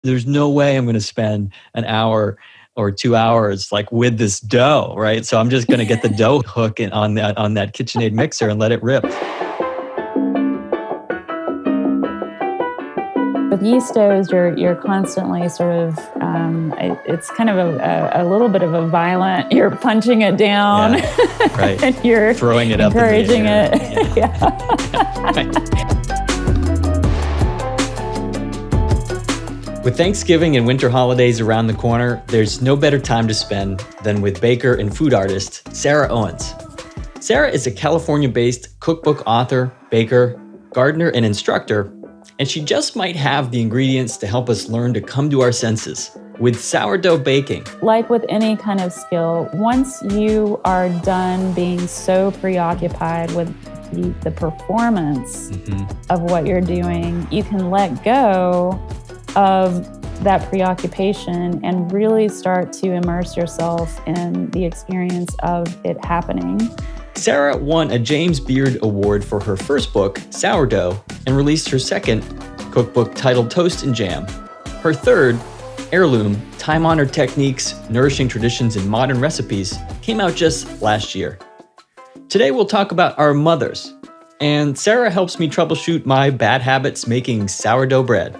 there's no way I'm going to spend an hour or 2 hours like with this dough, right? So I'm just going to get the dough hook on that KitchenAid mixer and let it rip. With yeast doughs, you're constantly sort of, it's kind of a little bit of a violent, you're punching it down, right. and you're throwing it up, encouraging it. Right. With Thanksgiving and winter holidays around the corner, there's no better time to spend than with baker and food artist Sarah Owens. Sarah is a California-based cookbook author, baker, gardener, and instructor, and she just might have the ingredients to help us learn to come to our senses with sourdough baking. Like with any kind of skill, once you are done being so preoccupied with the performance of what you're doing, you can let go of that preoccupation and really start to immerse yourself in the experience of it happening. Sarah won a James Beard Award for her first book, Sourdough, and released her second cookbook titled Toast and Jam. Her third, Heirloom, Time-Honored Techniques, Nourishing Traditions, and Modern Recipes, came out just last year. Today we'll talk about our mothers, and Sarah helps me troubleshoot my bad habits making sourdough bread.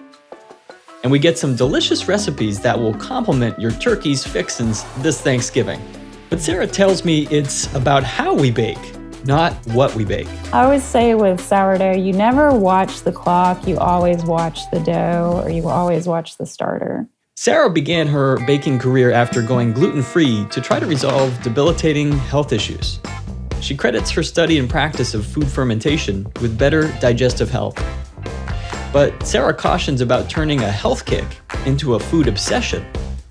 And we get some delicious recipes that will complement your turkey's fixins this Thanksgiving. But Sarah tells me it's about how we bake, not what we bake. I always say with sourdough, you never watch the clock, you always watch the dough, or you always watch the starter. Sarah began her baking career after going gluten-free to try to resolve debilitating health issues. She credits her study and practice of food fermentation with better digestive health. But Sarah cautions about turning a health kick into a food obsession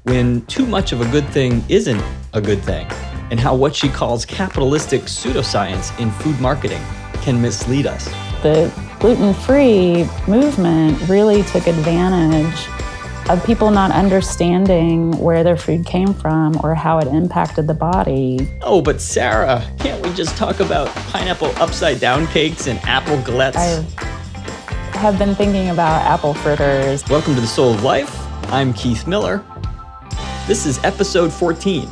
when too much of a good thing isn't a good thing, and how what she calls capitalistic pseudoscience in food marketing can mislead us. The gluten-free movement really took advantage of people not understanding where their food came from or how it impacted the body. Oh, but Sarah, can't we just talk about pineapple upside-down cakes and apple galettes? I have been thinking about apple fritters. Welcome to The Soul of Life. I'm Keith Miller. This is episode 14,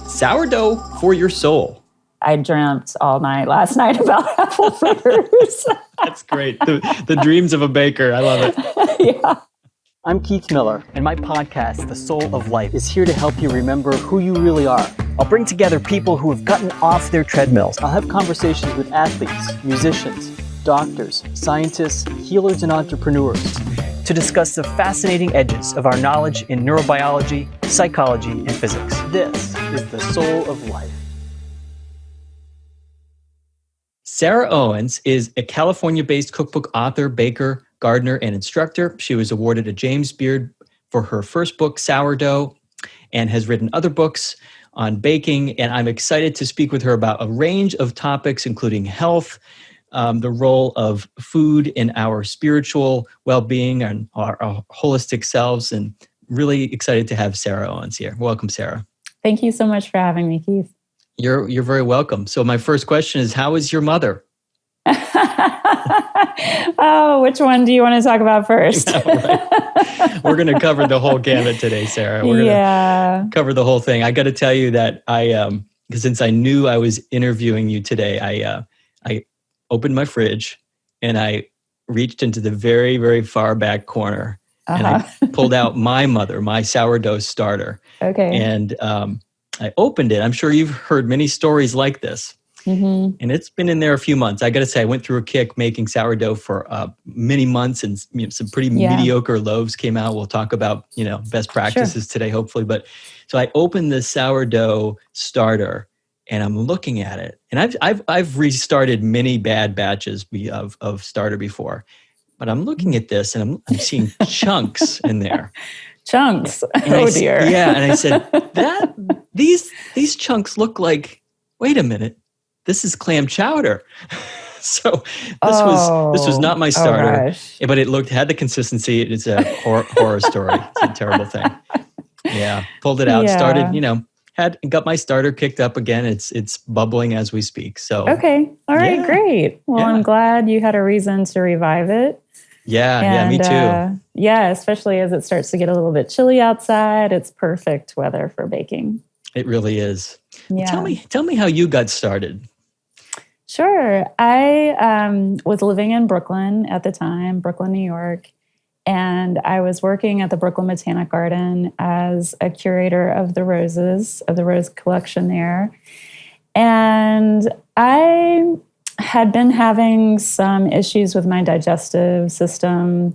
Sourdough for Your Soul. I dreamt all night last night about apple fritters. That's great. The dreams of a baker. I love it. Yeah. I'm Keith Miller, and my podcast, The Soul of Life, is here to help you remember who you really are. I'll bring together people who have gotten off their treadmills. I'll have conversations with athletes, musicians, doctors, scientists, healers, and entrepreneurs to discuss the fascinating edges of our knowledge in neurobiology, psychology, and physics. This is The Soul of Life. Sarah Owens is a California-based cookbook author, baker, gardener, and instructor. She was awarded a James Beard for her first book, Sourdough, and has written other books on baking. And I'm excited to speak with her about a range of topics, including health, the role of food in our spiritual well-being and our holistic selves, and really excited to have Sarah Owens here. Welcome, Sarah. Thank you so much for having me, Keith. You're very welcome. So my first question is, how is your mother? Oh, which one do you want to talk about first? Right. We're going to cover the whole gamut today, Sarah. We're going to cover the whole thing. I got to tell you that since I knew I was interviewing you today, I opened my fridge and I reached into the very, very far back corner and I pulled out my sourdough starter. Okay. And I opened it. I'm sure you've heard many stories like this. Mm-hmm. And it's been in there a few months. I got to say, I went through a kick making sourdough for many months, and some pretty mediocre loaves came out. We'll talk about best practices today, hopefully. But so I opened the sourdough starter, and I'm looking at it, and I've restarted many bad batches of starter before, but I'm looking at this, and I'm seeing chunks in there. Chunks. And dear. Yeah, and I said these chunks look like. Wait a minute. This is clam chowder. So this was not my starter, but it had the consistency. It's a horror story. It's a terrible thing. Yeah, pulled it out, started, got my starter kicked up again. It's bubbling as we speak. So okay, all right, great. Well, I'm glad you had a reason to revive it. Yeah, me too. Yeah, especially as it starts to get a little bit chilly outside, it's perfect weather for baking. It really is. Yeah. Tell me how you got started. Sure. I was living in Brooklyn at the time, Brooklyn, New York, and I was working at the Brooklyn Botanic Garden as a curator of the roses, of the rose collection there. And I had been having some issues with my digestive system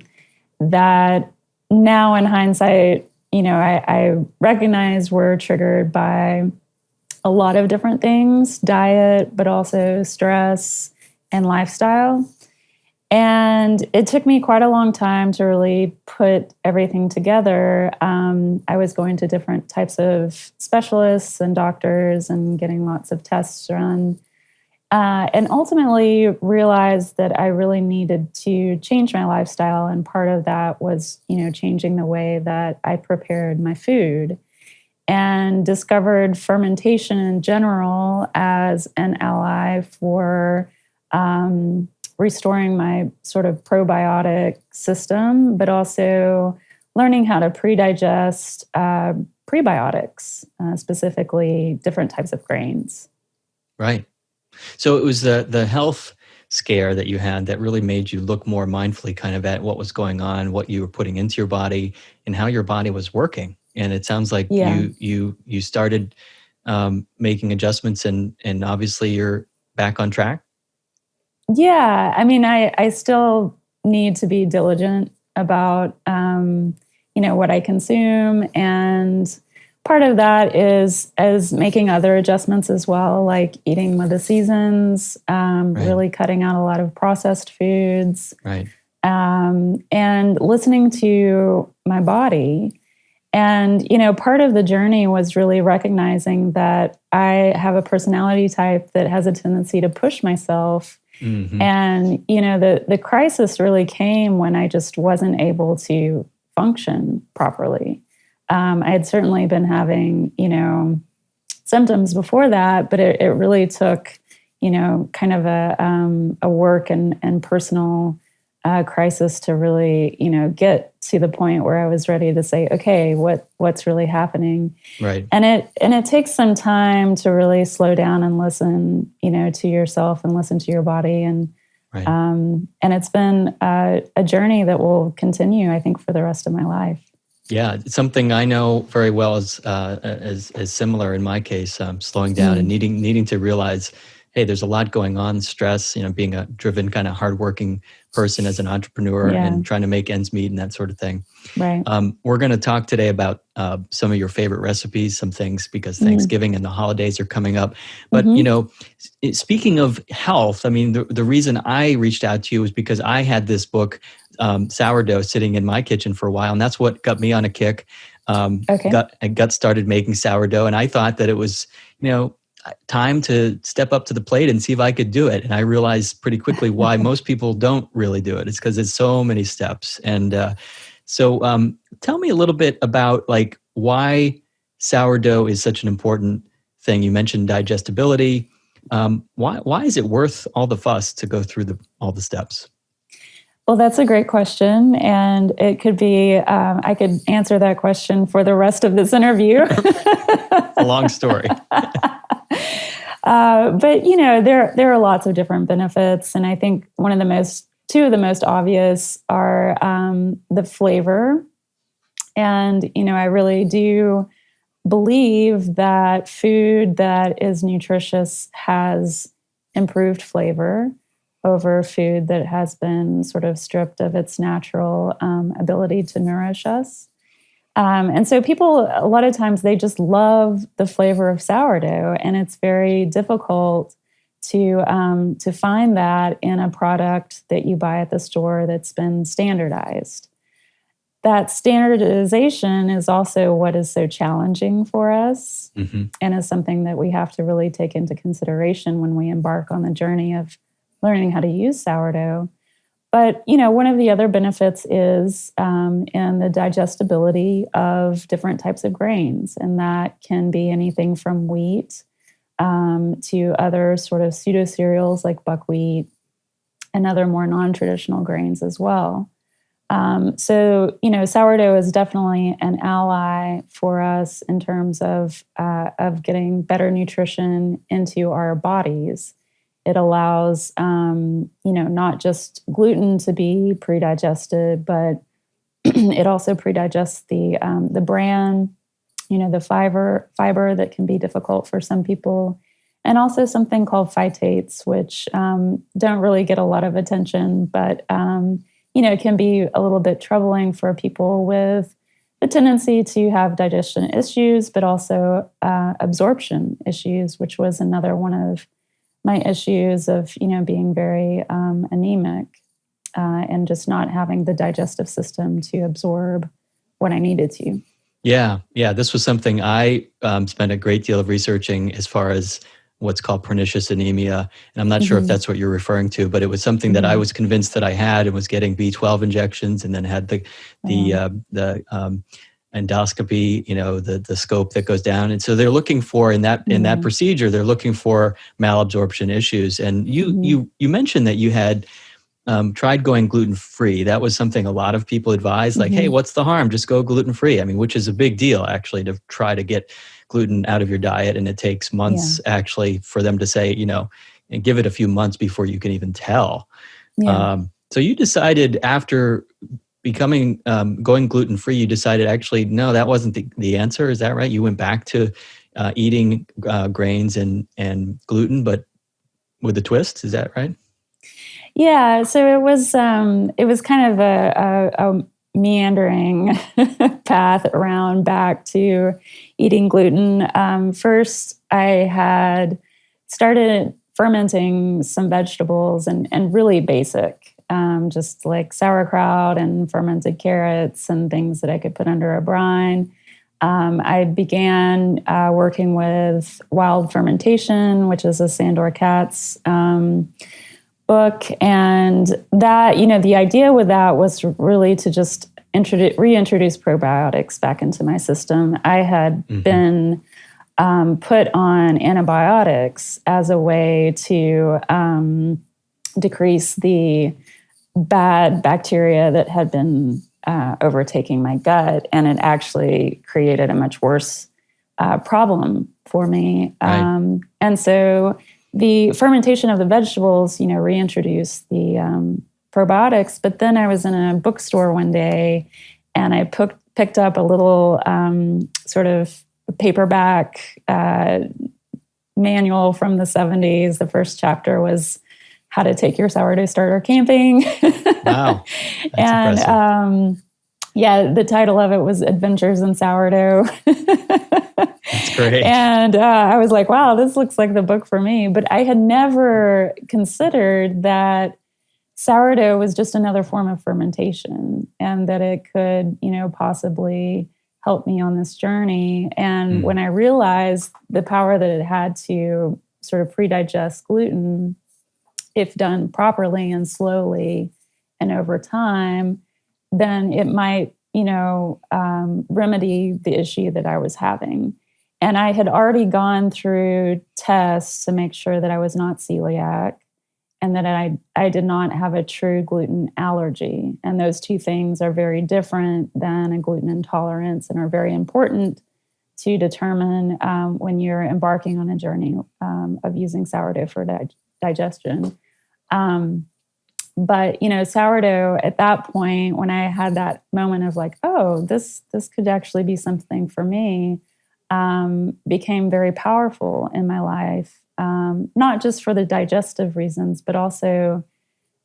that now in hindsight, I recognize were triggered by a lot of different things, diet, but also stress and lifestyle. And it took me quite a long time to really put everything together. I was going to different types of specialists and doctors and getting lots of tests run. And ultimately realized that I really needed to change my lifestyle. And part of that was, changing the way that I prepared my food, and discovered fermentation in general as an ally for restoring my sort of probiotic system, but also learning how to pre-digest prebiotics, specifically different types of grains. Right. So it was the health scare that you had that really made you look more mindfully kind of at what was going on, what you were putting into your body, and how your body was working. And it sounds like you started making adjustments, and obviously you're back on track. Yeah, I mean, I still need to be diligent about what I consume, and part of that is making other adjustments as well, like eating with the seasons, really cutting out a lot of processed foods, right, and listening to my body. And, part of the journey was really recognizing that I have a personality type that has a tendency to push myself. Mm-hmm. And, the crisis really came when I just wasn't able to function properly. I had certainly been having, symptoms before that, but it really took, kind of a work and personal crisis to really, get to the point where I was ready to say, okay, what's really happening? Right. And it takes some time to really slow down and listen, to yourself and listen to your body. And right. And it's been a journey that will continue, I think, for the rest of my life. Yeah, something I know very well is similar in my case, slowing down and needing to realize, hey, there's a lot going on, stress, being a driven kind of hardworking person as an entrepreneur and trying to make ends meet and that sort of thing. Right. We're going to talk today about some of your favorite recipes, some things, because Thanksgiving and the holidays are coming up. But, speaking of health, I mean, the reason I reached out to you was because I had this book, Sourdough, sitting in my kitchen for a while. And that's what got me on a kick. I got started making sourdough. And I thought that it was, time to step up to the plate and see if I could do it. And I realized pretty quickly why most people don't really do it. It's because it's so many steps. And so tell me a little bit about why sourdough is such an important thing. You mentioned digestibility. Why is it worth all the fuss to go through all the steps? Well, that's a great question. And it could be, I could answer that question for the rest of this interview. A long story. But, there are lots of different benefits. And I think two of the most obvious are the flavor. And, I really do believe that food that is nutritious has improved flavor over food that has been sort of stripped of its natural ability to nourish us. And so people, a lot of times, they just love the flavor of sourdough, and it's very difficult to find that in a product that you buy at the store that's been standardized. That standardization is also what is so challenging for us, and is something that we have to really take into consideration when we embark on the journey of learning how to use sourdough. But, one of the other benefits is in the digestibility of different types of grains. And that can be anything from wheat to other sort of pseudo cereals like buckwheat and other more non-traditional grains as well. So, sourdough is definitely an ally for us in terms of getting better nutrition into our bodies. It allows, not just gluten to be pre-digested, but it also pre-digests the bran, the fiber that can be difficult for some people, and also something called phytates, which don't really get a lot of attention, but it can be a little bit troubling for people with the tendency to have digestion issues, but also absorption issues, which was another one of my issues of, being very anemic and just not having the digestive system to absorb what I needed to. Yeah. This was something I spent a great deal of researching as far as what's called pernicious anemia. And I'm not sure if that's what you're referring to, but it was something that I was convinced that I had, and was getting B12 injections, and then had the endoscopy, the scope that goes down. And so they're looking for in that procedure, they're looking for malabsorption issues. And you mentioned that you had tried going gluten-free. That was something a lot of people advised, like, hey, what's the harm? Just go gluten-free. I mean, which is a big deal, actually, to try to get gluten out of your diet. And it takes months, actually, for them to say, and give it a few months before you can even tell. Yeah. So you decided after becoming, going gluten-free, you decided, actually, no, that wasn't the answer. Is that right? You went back to eating grains and gluten, but with a twist. Is that right? Yeah, so it was kind of a meandering path around back to eating gluten. First, I had started fermenting some vegetables and really basic, just like sauerkraut and fermented carrots and things that I could put under a brine. I began working with Wild Fermentation, which is a Sandor Katz book, and that, the idea with that was really to just reintroduce probiotics back into my system. I had been put on antibiotics as a way to decrease the bad bacteria that had been overtaking my gut, and it actually created a much worse problem for me. Right. And so the fermentation of the vegetables, reintroduced the probiotics. But then I was in a bookstore one day, and I picked up a little sort of paperback manual from the 70s. The first chapter was How to Take Your Sourdough Starter Camping. Wow, that's impressive. The title of it was Adventures in Sourdough. That's great. And I was like, wow, this looks like the book for me. But I had never considered that sourdough was just another form of fermentation, and that it could, possibly help me on this journey. And when I realized the power that it had to sort of pre-digest gluten, if done properly and slowly and over time, then it might, remedy the issue that I was having. And I had already gone through tests to make sure that I was not celiac, and that I did not have a true gluten allergy. And those two things are very different than a gluten intolerance, and are very important to determine when you're embarking on a journey of using sourdough for digestion. But, sourdough at that point, when I had that moment of like, oh, this could actually be something for me, became very powerful in my life, not just for the digestive reasons, but also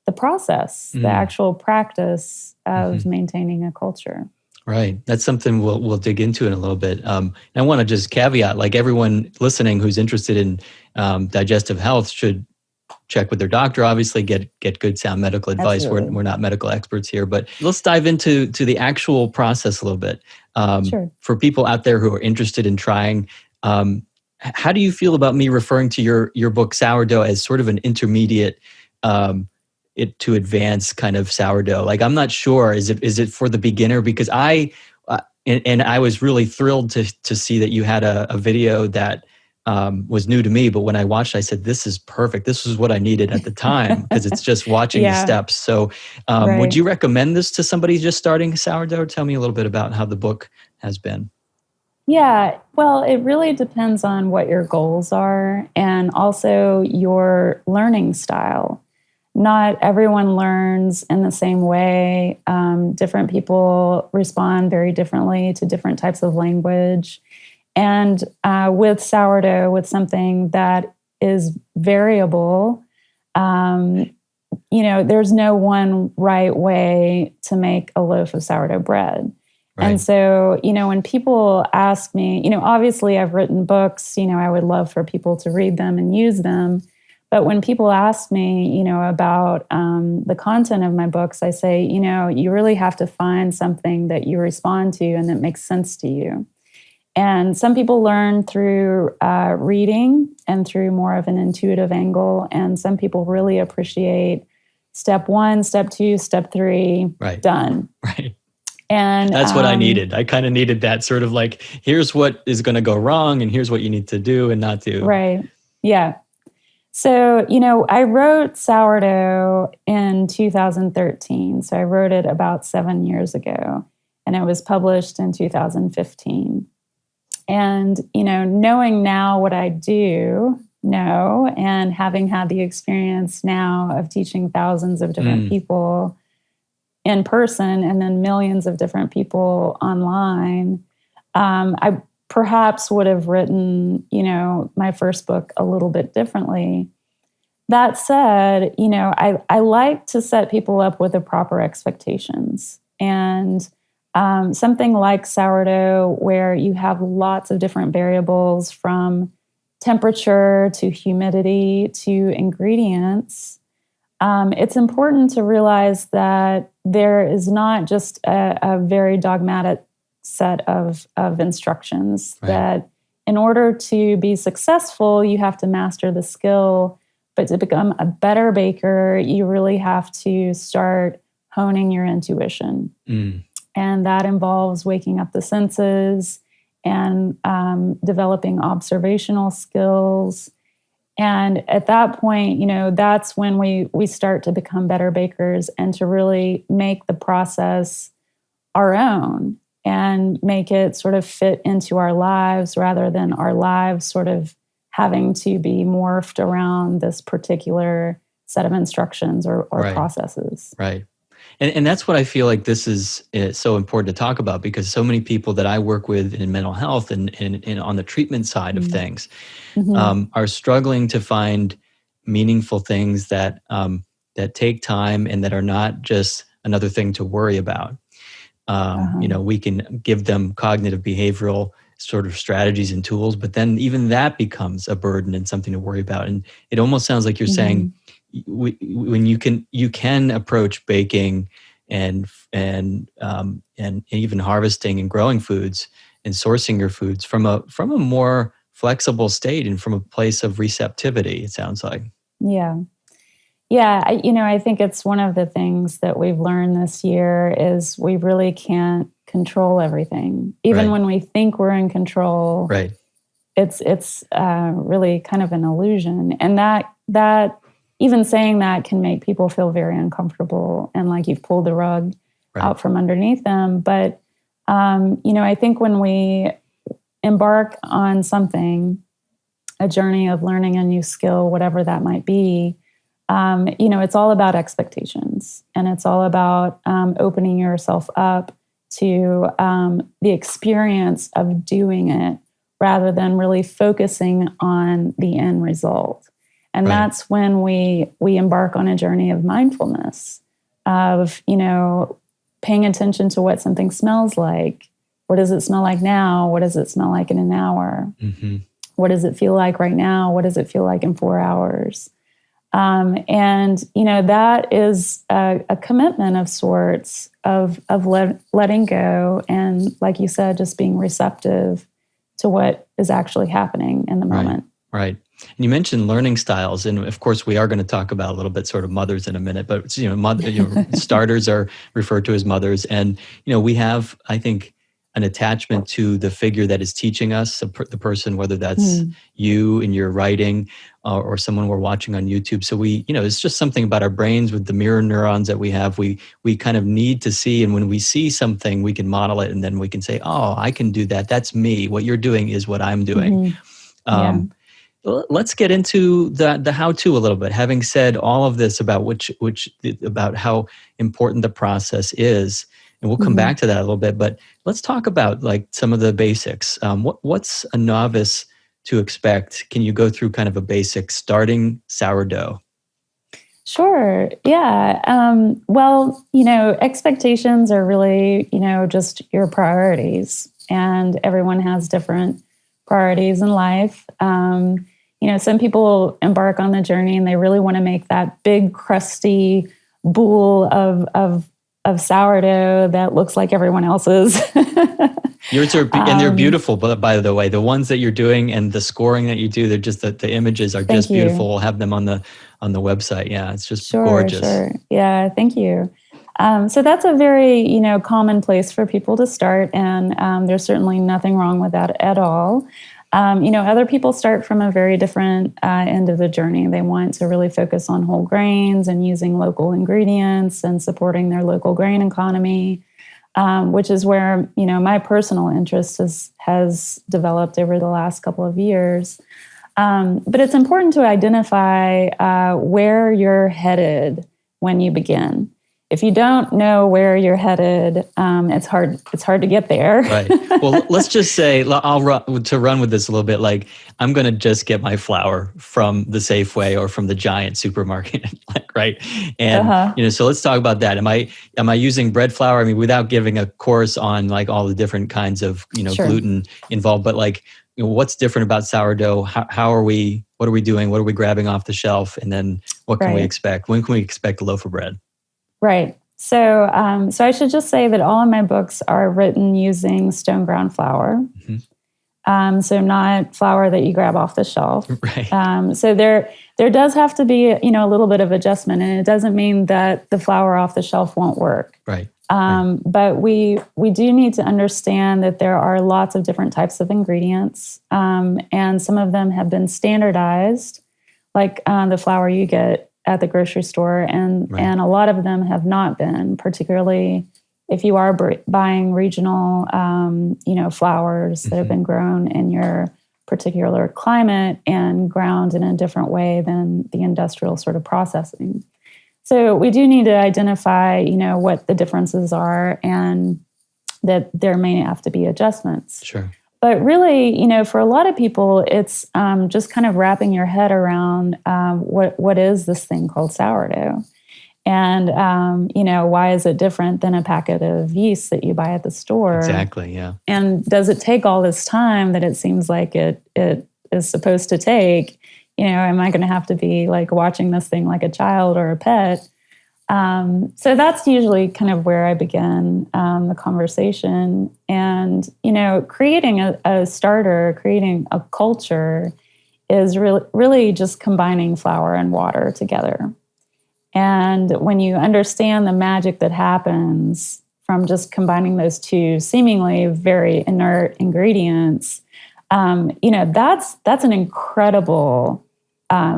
the process, the actual practice of maintaining a culture. Right. That's something we'll dig into in a little bit. And I want to just caveat, like, everyone listening who's interested in digestive health should check with their doctor, obviously, get good sound medical advice. We're not medical experts here, but let's dive into the actual process a little bit. Sure. For people out there who are interested in trying, how do you feel about me referring to your book Sourdough as sort of an intermediate to advanced kind of sourdough? Like, I'm not sure. Is it for the beginner? Because I was really thrilled to see that you had a video that was new to me, but when I watched, I said, this is perfect. This was what I needed at the time because it's just watching the steps. So would you recommend this to somebody just starting sourdough? Tell me a little bit about how the book has been. Yeah, well, it really depends on what your goals are and also your learning style. Not everyone learns in the same way. Different people respond very differently to different types of language. And with sourdough, with something that is variable, there's no one right way to make a loaf of sourdough bread. Right. And so, when people ask me, obviously I've written books, I would love for people to read them and use them. But when people ask me, about the content of my books, I say, you really have to find something that you respond to and that makes sense to you. And some people learn through reading and through more of an intuitive angle. And some people really appreciate step 1, step 2, step 3, done. Right. And that's what I needed. I kind of needed that sort of like, here's what is going to go wrong and here's what you need to do and not do. Right. Yeah. So, I wrote Sourdough in 2013. So I wrote it about 7 years ago and it was published in 2015. And, knowing now what I do know and having had the experience now of teaching thousands of different people in person and then millions of different people online, I perhaps would have written, my first book a little bit differently. That said, I like to set people up with the proper expectations. And something like sourdough, where you have lots of different variables from temperature to humidity to ingredients, it's important to realize that there is not just a very dogmatic set of instructions, that in order to be successful, you have to master the skill. But to become a better baker, you really have to start honing your intuition. And that involves waking up the senses and developing observational skills. And at that point, that's when we start to become better bakers and to really make the process our own and make it sort of fit into our lives rather than our lives sort of having to be morphed around this particular set of instructions or processes. Right. And that's what I feel like this is so important to talk about, because so many people that I work with in mental health and on the treatment side of things are struggling to find meaningful things that take time and that are not just another thing to worry about. We can give them cognitive behavioral sort of strategies and tools, but then even that becomes a burden and something to worry about. And it almost sounds like you're saying, when you can approach baking and even harvesting and growing foods and sourcing your foods from a more flexible state and from a place of receptivity, it sounds like. Yeah. I think it's one of the things that we've learned this year is we really can't control everything, even when we think we're in control. Right. It's really kind of an illusion, and that. Even saying that can make people feel very uncomfortable and like you've pulled the rug out from underneath them. But, I think when we embark on something, a journey of learning a new skill, whatever that might be, it's all about expectations. And it's all about opening yourself up to the experience of doing it rather than really focusing on the end result. And that's when we embark on a journey of mindfulness, of, paying attention to what something smells like. What does it smell like now? What does it smell like in an hour? What does it feel like right now? What does it feel like in 4 hours? That is a commitment of sorts of letting go. And like you said, just being receptive to what is actually happening in the moment. Right. And you mentioned learning styles, and of course, we are going to talk about a little bit sort of mothers in a minute. But starters are referred to as mothers, and we have, I think, an attachment to the figure that is teaching us, the person, whether that's you in your writing or someone we're watching on YouTube. So it's just something about our brains with the mirror neurons that we have. We kind of need to see, and when we see something, we can model it, and then we can say, oh, I can do that. That's me. What you're doing is what I'm doing. Let's get into the how-to a little bit. Having said all of this about about how important the process is, and we'll come back to that a little bit, but let's talk about like some of the basics. What's a novice to expect? Can you go through kind of a basic starting sourdough? Sure. Yeah. Well, expectations are really, just your priorities, and everyone has different priorities in life. Some people embark on the journey and they really want to make that big, crusty boule of sourdough that looks like everyone else's. Yours are, and they're beautiful, but by the way, the ones that you're doing and the scoring that you do, they're just the images are just beautiful. We'll have them on the website. Yeah, it's just gorgeous. Sure. Yeah, thank you. So that's a very, common place for people to start, and there's certainly nothing wrong with that at all. Other people start from a very different end of the journey. They want to really focus on whole grains and using local ingredients and supporting their local grain economy, which is where, my personal interest has developed over the last couple of years. But it's important to identify where you're headed when you begin. If you don't know where you're headed, it's hard to get there. Right. Well, let's just say, I'll run with this a little bit. Like, I'm going to just get my flour from the Safeway or from the giant supermarket, right? And, so let's talk about that. Am I using bread flour? I mean, without giving a course on like all the different kinds of, Sure. gluten involved, but like, what's different about sourdough? What are we doing? What are we grabbing off the shelf? And then what can we expect? When can we expect a loaf of bread? Right. So I should just say that all of my books are written using stone ground flour. So not flour that you grab off the shelf. Right. So there does have to be, a little bit of adjustment, and it doesn't mean that the flour off the shelf won't work. Right. But we do need to understand that there are lots of different types of ingredients, and some of them have been standardized, like the flour you get at the grocery store, and a lot of them have not been, particularly if you are buying regional, flours that have been grown in your particular climate and ground in a different way than the industrial sort of processing. So we do need to identify, what the differences are, and that there may have to be adjustments. Sure. But really, for a lot of people, it's just kind of wrapping your head around what is this thing called sourdough, and why is it different than a packet of yeast that you buy at the store? Exactly. Yeah. And does it take all this time that it seems like it is supposed to take? Am I going to have to be like watching this thing like a child or a pet? So that's usually kind of where I begin the conversation. And, creating a starter, creating a culture is really just combining flour and water together. And when you understand the magic that happens from just combining those two seemingly very inert ingredients, that's an incredible,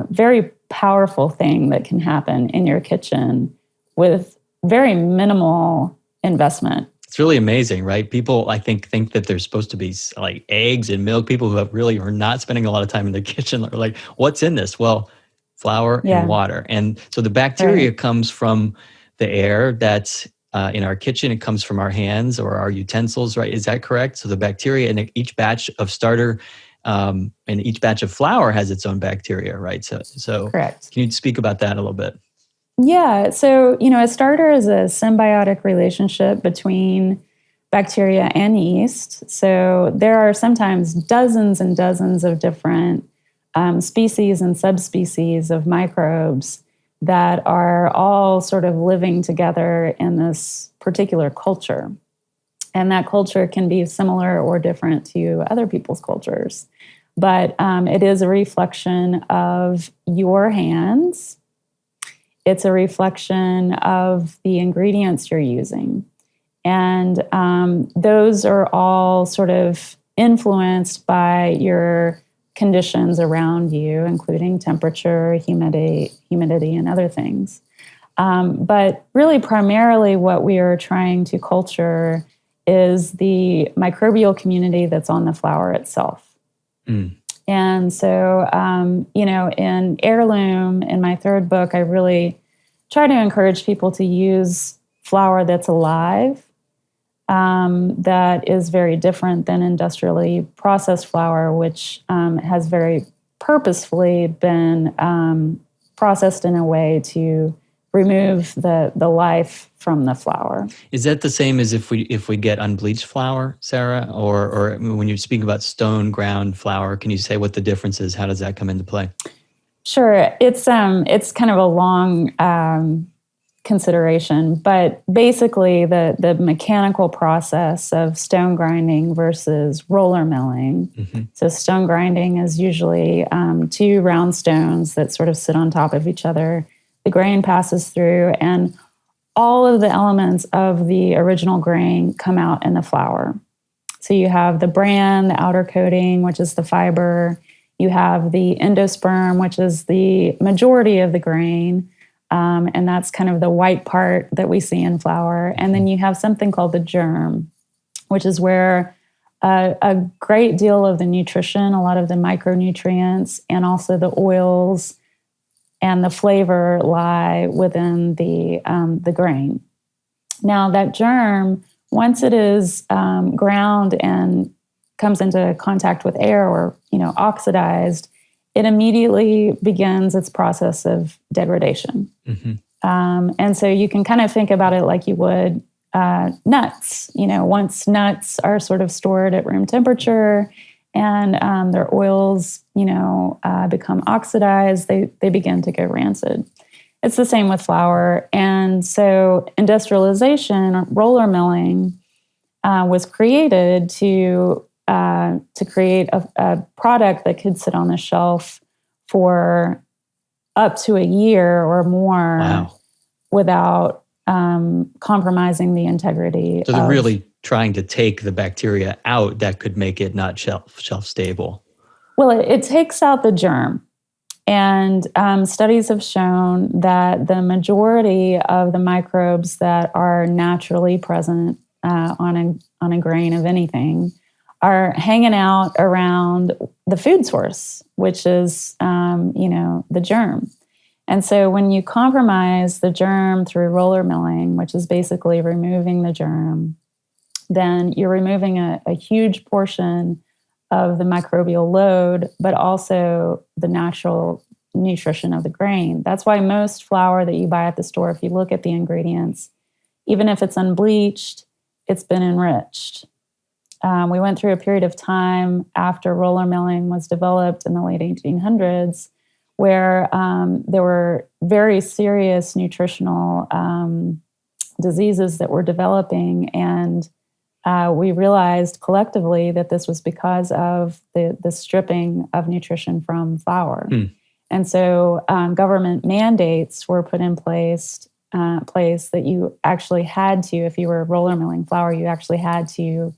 very powerful thing that can happen in your kitchen with very minimal investment. It's really amazing, right? People, I think that there's supposed to be like eggs and milk. People who really are not spending a lot of time in the kitchen are like, what's in this? Well, flour and water. And so the bacteria comes from the air that's in our kitchen. It comes from our hands or our utensils, right? Is that correct? So the bacteria in each batch of starter and each batch of flour has its own bacteria, right? So correct. Can you speak about that a little bit? Yeah. So, a starter is a symbiotic relationship between bacteria and yeast. So there are sometimes dozens and dozens of different species and subspecies of microbes that are all sort of living together in this particular culture. And that culture can be similar or different to other people's cultures. But it is a reflection of your hands. It's a reflection of the ingredients you're using. And those are all sort of influenced by your conditions around you, including temperature, humidity, and other things. But really, primarily, what we are trying to culture is the microbial community that's on the flour itself. And so, in Heirloom, in my third book, I really try to encourage people to use flour that's alive, that is very different than industrially processed flour, which has very purposefully been processed in a way to remove the life from the flour. Is that the same as if we get unbleached flour, Sarah? Or when you speak about stone ground flour, can you say what the difference is? How does that come into play? Sure. It's kind of a long consideration, but basically the mechanical process of stone grinding versus roller milling. Mm-hmm. So stone grinding is usually 2 round stones that sort of sit on top of each other. The grain passes through, and all of the elements of the original grain come out in the flour. So you have the bran, the outer coating, which is the fiber. You have the endosperm, which is the majority of the grain, and that's kind of the white part that we see in flour. And then you have something called the germ, which is where a great deal of the nutrition, a lot of the micronutrients, and also the oils and the flavor lie within the grain. Now, that germ, once it is ground and comes into contact with air or oxidized, it immediately begins its process of degradation. Mm-hmm. And so you can kind of think about it like you would nuts. Once nuts are sort of stored at room temperature and their oils, become oxidized, they begin to go rancid. It's the same with flour. And so industrialization, roller milling, was created to create a product that could sit on the shelf for up to a year or more. Wow. Without compromising the integrity. So they're really trying to take the bacteria out that could make it not shelf stable. Well, it takes out the germ. And studies have shown that the majority of the microbes that are naturally present on a grain of anything are hanging out around the food source, which is, the germ. And so when you compromise the germ through roller milling, which is basically removing the germ, then you're removing a huge portion of the microbial load, but also the natural nutrition of the grain. That's why most flour that you buy at the store, if you look at the ingredients, even if it's unbleached, it's been enriched. We went through a period of time after roller milling was developed in the late 1800s where there were very serious nutritional diseases that were developing, and we realized collectively that this was because of the stripping of nutrition from flour. And so government mandates were put in place that you actually had to, if you were roller milling flour, you actually had to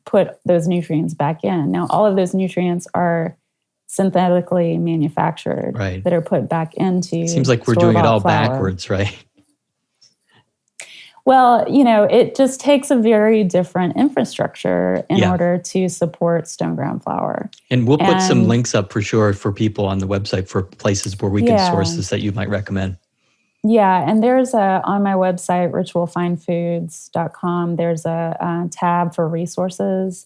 put those nutrients back in. Now, all of those nutrients are synthetically manufactured, right, that are put back into. Seems like we're doing it all flour backwards, right? Well, it just takes a very different infrastructure in order to support stone ground flour. And we'll put some links up for sure for people on the website for places where we can source this that you might recommend. Yeah, and there's on my website, ritualfinefoods.com, there's a tab for resources,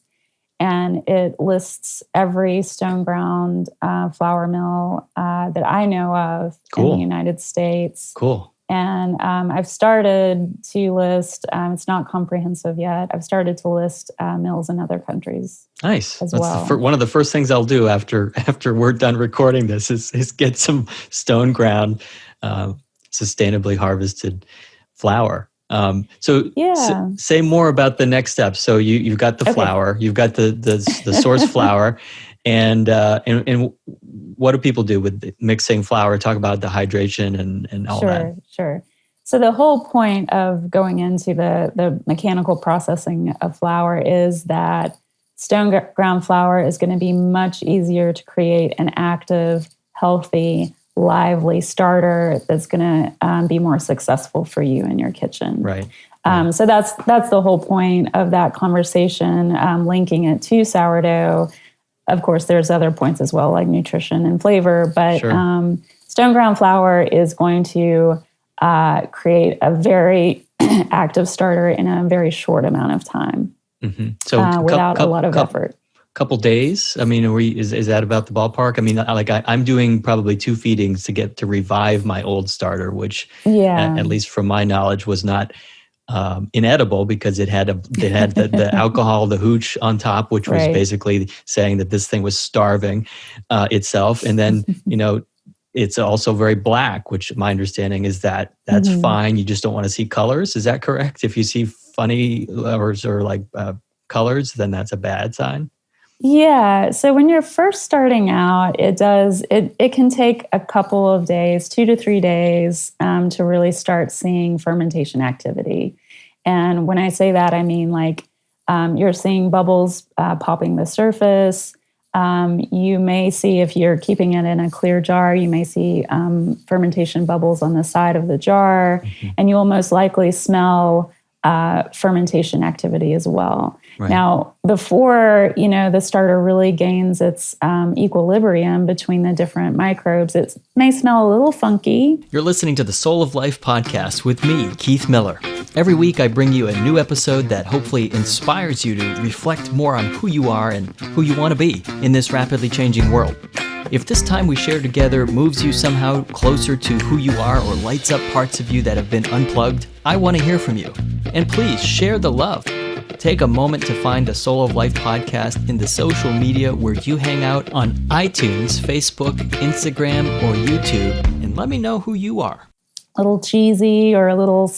and it lists every stone ground flour mill that I know of in the United States. Cool. And I've started to list, it's not comprehensive yet, I've started to list mills in other countries. Nice. As That's well. One of the first things I'll do after we're done recording this is get some stone ground sustainably harvested flour. Say more about the next step. So you've got the flour, you've got the source flour, and what do people do with mixing flour? Talk about the hydration and all that. Sure. So the whole point of going into the mechanical processing of flour is that stone ground flour is going to be much easier to create an active, healthy, lively starter that's going to be more successful for you in your kitchen. Right. So that's the whole point of that conversation, linking it to sourdough. Of course, there's other points as well, like nutrition and flavor, but Sure. Stone ground flour is going to create a very active starter in a very short amount of time. Mm-hmm. So without a lot of effort. Couple days. I mean, is that about the ballpark? I mean, I'm doing probably 2 feedings to revive my old starter, which, at least from my knowledge, was not inedible because it had the alcohol, the hooch on top, which was basically saying that this thing was starving itself. And then, it's also very black, which my understanding is that's fine. You just don't want to see colors. Is that correct? If you see funny colors or like colors, then that's a bad sign. Yeah. So when you're first starting out, it can take a couple of days, 2 to 3 days, to really start seeing fermentation activity. And when I say that, I mean like you're seeing bubbles popping the surface. You may see, if you're keeping it in a clear jar, you may see fermentation bubbles on the side of the jar, and you'll most likely smell fermentation activity as well. Right. Now, before the starter really gains its equilibrium between the different microbes, it may smell a little funky. You're listening to the Soul of Life podcast with me, Keith Miller. Every week I bring you a new episode that hopefully inspires you to reflect more on who you are and who you want to be in this rapidly changing world. If this time we share together moves you somehow closer to who you are or lights up parts of you that have been unplugged, I want to hear from you. And please share the love. Take a moment to find a Soul of Life podcast in the social media where you hang out on iTunes, Facebook, Instagram, or YouTube, and let me know who you are. A little cheesy or a little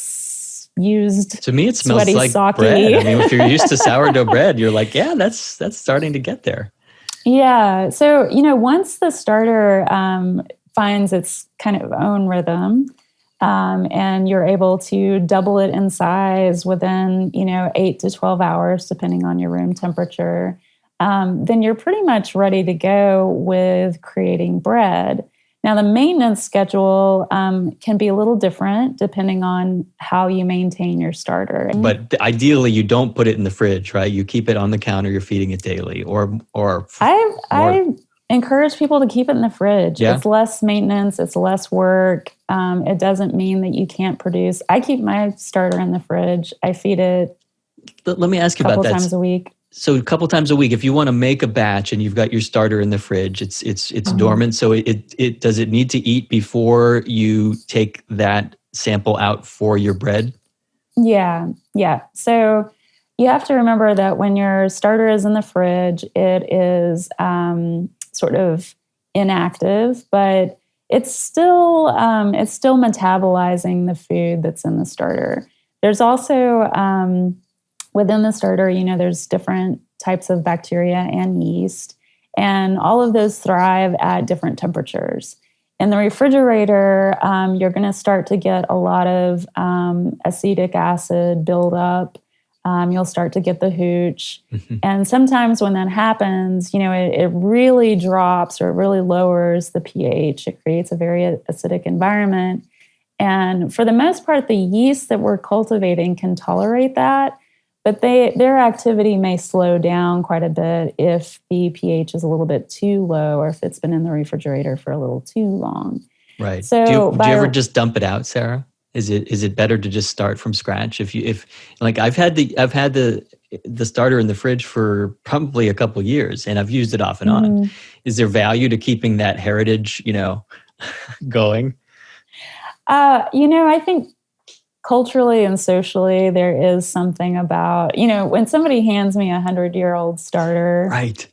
used. To me, it smells sweaty, like socky bread. I mean, if you're used to sourdough bread, you're like, yeah, that's starting to get there. Yeah. So, once the starter finds its kind of own rhythm, and you're able to double it in size within, 8 to 12 hours, depending on your room temperature, then you're pretty much ready to go with creating bread. Now, the maintenance schedule can be a little different depending on how you maintain your starter. But ideally, you don't put it in the fridge, right? You keep it on the counter. You're feeding it daily, or. I encourage people to keep it in the fridge. Yeah. It's less maintenance. It's less work. It doesn't mean that you can't produce. I keep my starter in the fridge. I feed it. Let me ask you about that. A couple times a week. So a couple times a week, if you want to make a batch and you've got your starter in the fridge, it's dormant. So it does it need to eat before you take that sample out for your bread? Yeah. So you have to remember that when your starter is in the fridge, it is sort of inactive, but it's still metabolizing the food that's in the starter. There's also within the starter, there's different types of bacteria and yeast, and all of those thrive at different temperatures. In the refrigerator, you're going to start to get a lot of acetic acid buildup. You'll start to get the hooch. Mm-hmm. And sometimes when that happens, it really drops or it really lowers the pH. It creates a very acidic environment. And for the most part, the yeast that we're cultivating can tolerate that. But their activity may slow down quite a bit if the pH is a little bit too low or if it's been in the refrigerator for a little too long. Right. So do you ever just dump it out, Sarah? Is it better to just start from scratch? If I've had the starter in the fridge for probably a couple of years and I've used it off and on. Is there value to keeping that heritage, going? I think culturally and socially, there is something about, when somebody hands me 100-year-old starter. Right.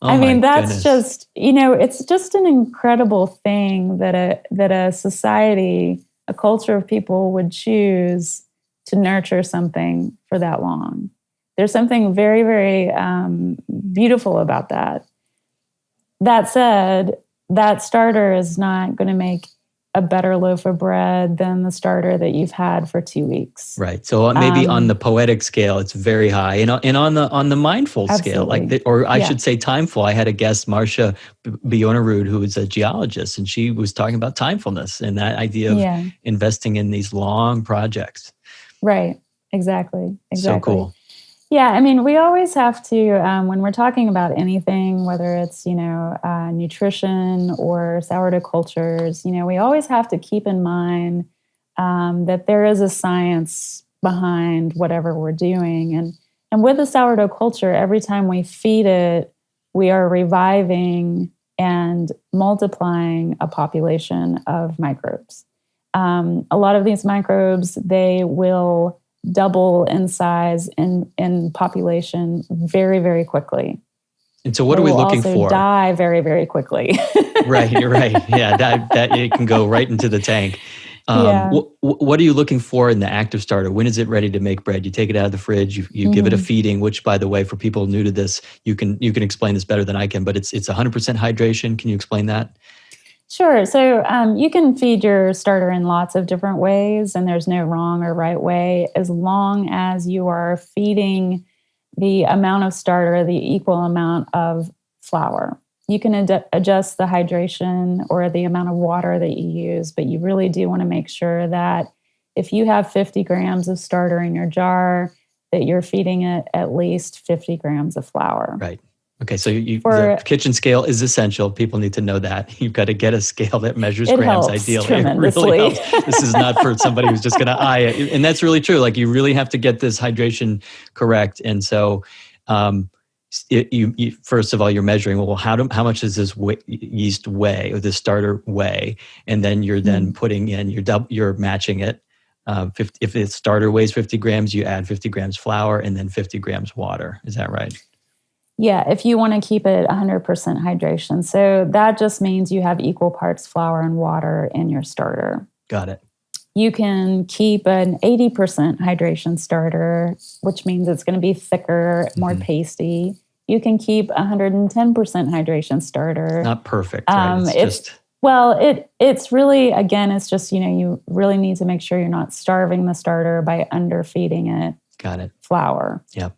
Oh, that's just, it's just an incredible thing that a society, a culture of people would choose to nurture something for that long. There's something very, very beautiful about that. That said, that starter is not going to make a better loaf of bread than the starter that you've had for 2 weeks. Right. So maybe on the poetic scale, it's very high, and on the mindful scale, I should say timeful. I had a guest, Marcia Bjornerud, who is a geologist, and she was talking about timefulness and that idea of investing in these long projects. Right. Exactly. So cool. Yeah, I mean, we always have to, when we're talking about anything, whether it's, nutrition or sourdough cultures, we always have to keep in mind that there is a science behind whatever we're doing. And with the sourdough culture, every time we feed it, we are reviving and multiplying a population of microbes. A lot of these microbes, they will double in size in population very, very quickly. And so what are we looking for? Also die very, very quickly. Right, you're right. Yeah, that it can go right into the tank. What are you looking for in the active starter? When is it ready to make bread? You take it out of the fridge, you give it a feeding, which, by the way, for people new to this, you can explain this better than I can, but it's 100% hydration. Can you explain that? Sure. So you can feed your starter in lots of different ways, and there's no wrong or right way, as long as you are feeding the amount of starter, the equal amount of flour. You can adjust the hydration or the amount of water that you use, but you really do want to make sure that if you have 50 grams of starter in your jar, that you're feeding it at least 50 grams of flour. Right. Okay, so the kitchen scale is essential. People need to know that. You've got to get a scale that measures grams, ideally. It really helps. This is not for somebody who's just going to eye it. And that's really true. Like, you really have to get this hydration correct. And so, you first of all, you're measuring, well, how much does this yeast weigh, or this starter weigh? And then you're then putting in, you're matching it. If the starter weighs 50 grams, you add 50 grams flour and then 50 grams water. Is that right? Yeah, if you want to keep it 100% hydration. So that just means you have equal parts flour and water in your starter. Got it. You can keep an 80% hydration starter, which means it's going to be thicker, more pasty. You can keep 110% hydration starter. Not perfect, right? It's really, again, it's just, you really need to make sure you're not starving the starter by underfeeding it. Got it. Flour. Yep.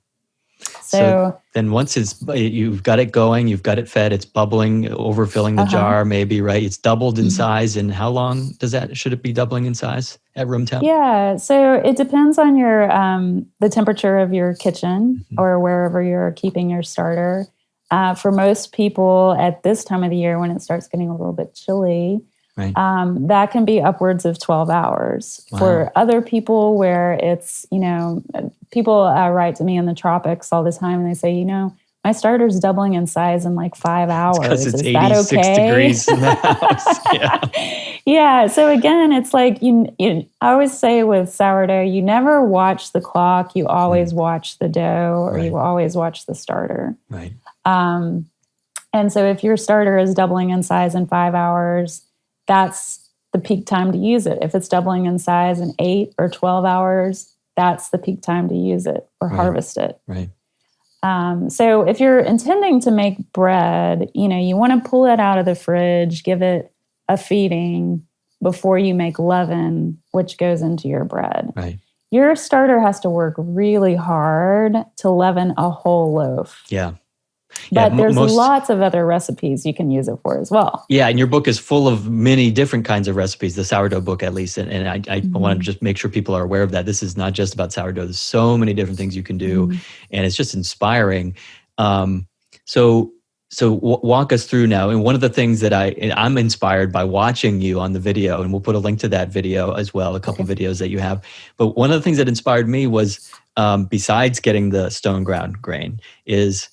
So then once you've got it going, you've got it fed, it's bubbling, overfilling the jar maybe, right? It's doubled in size. And how long should it be doubling in size at room temp? Yeah, so it depends on your the temperature of your kitchen or wherever you're keeping your starter. For most people at this time of the year, when it starts getting a little bit chilly, right. That can be upwards of 12 hours. Wow. For other people where it's, people write to me in the tropics all the time and they say, my starter's doubling in size in like 5 hours. Because it's Is 86 that okay? degrees in the house. Yeah. Yeah. So again, it's like, I always say with sourdough, you never watch the clock. You always watch the dough, or you always watch the starter. Right. And so if your starter is doubling in size in 5 hours, that's the peak time to use it. If it's doubling in size in 8 or 12 hours, that's the peak time to use it or harvest it. Right. So if you're intending to make bread, you want to pull it out of the fridge, give it a feeding before you make leaven, which goes into your bread. Right. Your starter has to work really hard to leaven a whole loaf. Yeah. But there's lots of other recipes you can use it for as well. Yeah, and your book is full of many different kinds of recipes, the sourdough book at least. And I want to just make sure people are aware of that. This is not just about sourdough. There's so many different things you can do. And it's just inspiring. So walk us through now. And one of the things that I'm inspired by watching you on the video, and we'll put a link to that video as well, a couple videos that you have. But one of the things that inspired me was, besides getting the stone ground grain, is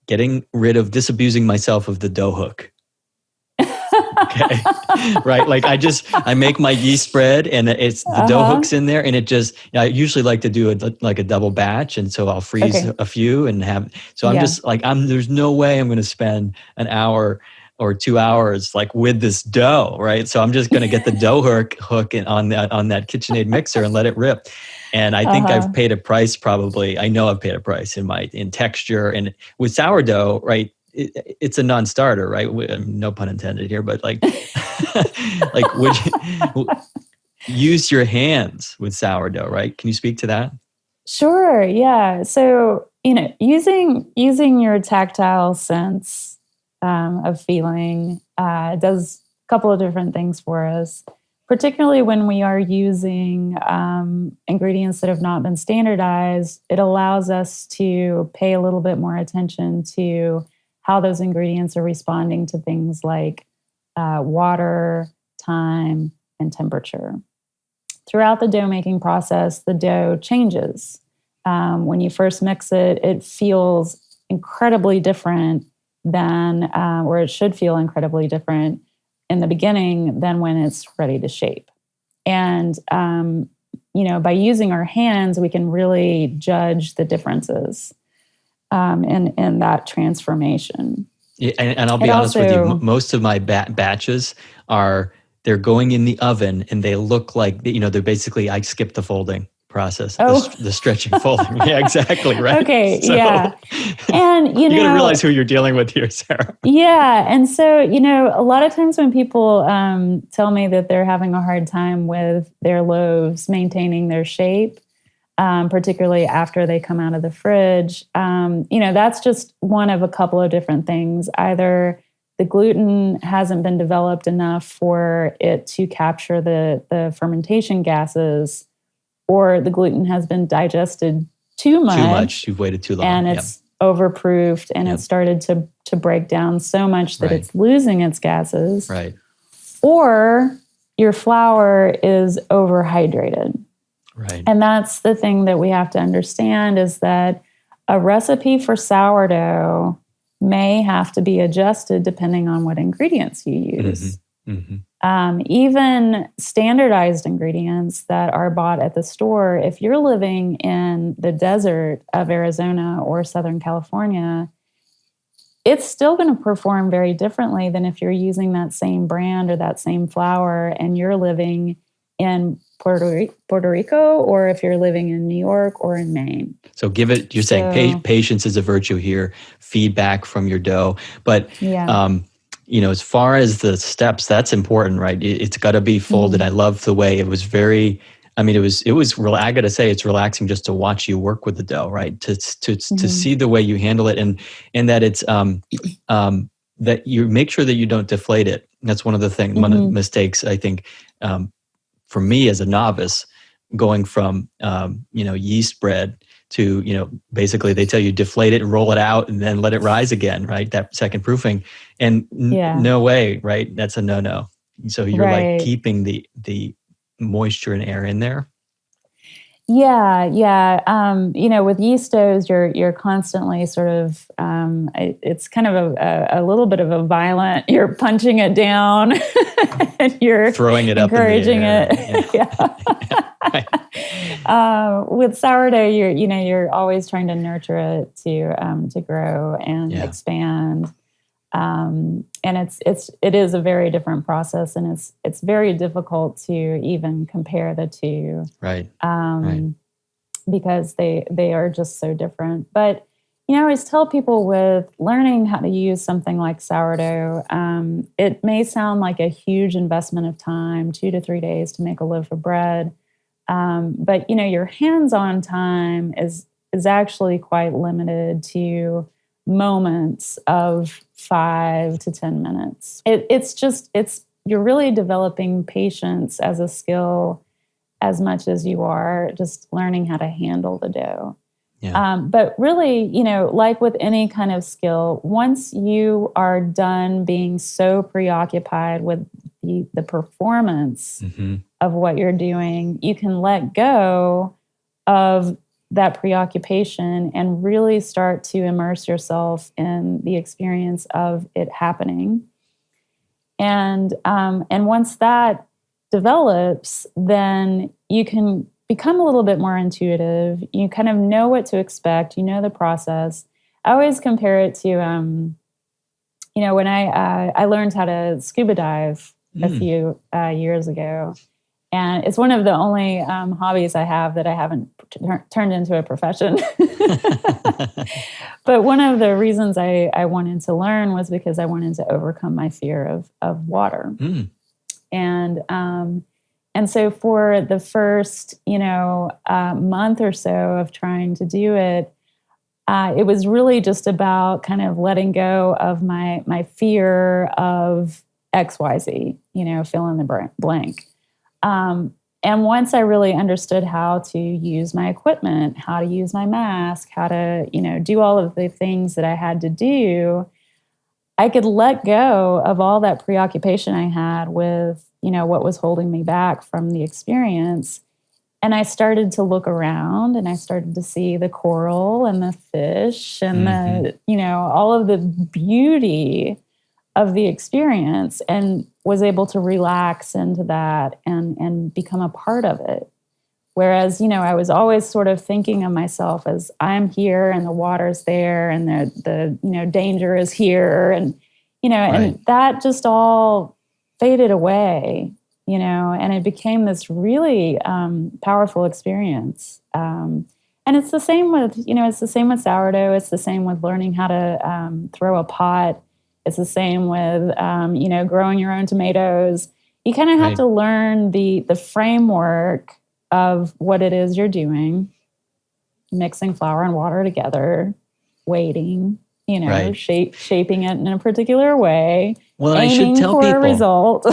getting rid of disabusing myself of the dough hook. Okay. Right. Like I make my yeast bread and it's the dough hooks in there, and I usually like to do a double batch. And so I'll freeze a few and have, so I'm just like, there's no way I'm going to spend an hour or 2 hours like with this dough. Right. So I'm just going to get the dough hook on that KitchenAid mixer and let it rip. And I think I've paid a price probably. I know I've paid a price in texture. And with sourdough, right, it's a non-starter, right? No pun intended here, but like, like would you use your hands with sourdough, right? Can you speak to that? Sure. Yeah. So, using your tactile sense of feeling does a couple of different things for us, particularly when we are using ingredients that have not been standardized. It allows us to pay a little bit more attention to how those ingredients are responding to things like water, time, and temperature. Throughout the dough making process, the dough changes. When you first mix it, it feels incredibly different than, or it should feel incredibly different in the beginning than when it's ready to shape. And, by using our hands, we can really judge the differences in that transformation. Yeah, and I'll be honest with you, most of my batches they're going in the oven and they look like, they're basically, I skipped the folding process, the stretching folding. Yeah, exactly. Right. Okay. So, yeah. And, you got to realize who you're dealing with here, Sarah. Yeah. And so, a lot of times when people tell me that they're having a hard time with their loaves maintaining their shape, particularly after they come out of the fridge, that's just one of a couple of different things. Either the gluten hasn't been developed enough for it to capture the fermentation gases, or the gluten has been digested too much. Too much. You've waited too long. And it's overproofed, and it started to break down so much that it's losing its gases. Right. Or your flour is overhydrated. Right. And that's the thing that we have to understand, is that a recipe for sourdough may have to be adjusted depending on what ingredients you use. Mm-hmm. Mm-hmm. Even standardized ingredients that are bought at the store, if you're living in the desert of Arizona or Southern California, it's still going to perform very differently than if you're using that same brand or that same flour and you're living in Puerto Rico, or if you're living in New York or in Maine. So you're saying patience is a virtue here, feedback from your dough. But, as far as the steps, that's important, right? It's got to be folded. Mm-hmm. I love the way it was I got to say, it's relaxing just to watch you work with the dough, right? To see the way you handle it, and that it's, that you make sure that you don't deflate it. That's one of the things, one of the mistakes, I think, for me as a novice, going from yeast bread to basically they tell you deflate it and roll it out and then let it rise again, right? That second proofing, and no way, right? That's a no. So you're like keeping the moisture and air in there. Yeah. With yeast doughs, you're constantly sort of, it's kind of a little bit of a violent, you're punching it down and you're throwing it up, encouraging in the air. It. Yeah. With sourdough, you're always trying to nurture it to grow and expand. And it is a very different process, and it's very difficult to even compare the two, right? Because they are just so different. But I always tell people with learning how to use something like sourdough, it may sound like a huge investment of time, 2 to 3 days to make a loaf of bread, but your hands-on time is actually quite limited to moments of 5 to 10 minutes. You're really developing patience as a skill as much as you are just learning how to handle the dough. Yeah. But really, like with any kind of skill, once you are done being so preoccupied with the performance of what you're doing, you can let go of that preoccupation and really start to immerse yourself in the experience of it happening. And once that develops, then you can become a little bit more intuitive. You kind of know what to expect. You know the process. I always compare it to, when I learned how to scuba dive a few years ago. And it's one of the only hobbies I have that I haven't turned into a profession. But one of the reasons I wanted to learn was because I wanted to overcome my fear of water. And so for the first, month or so of trying to do it, it was really just about kind of letting go of my fear of XYZ, fill in the blank. And once I really understood how to use my equipment, how to use my mask, how to, do all of the things that I had to do, I could let go of all that preoccupation I had with, what was holding me back from the experience. And I started to look around and I started to see the coral and the fish and the, all of the beauty of the experience, and was able to relax into that and become a part of it. Whereas, I was always sort of thinking of myself as I'm here and the water's there and the danger is here. And, and that just all faded away, and it became this really powerful experience. And it's the same with, sourdough. It's the same with learning how to throw a pot. It's the same with, growing your own tomatoes. You kind of have to learn the framework of what it is you're doing, mixing flour and water together, waiting, shaping it in a particular way. Well, I should tell for people. A result.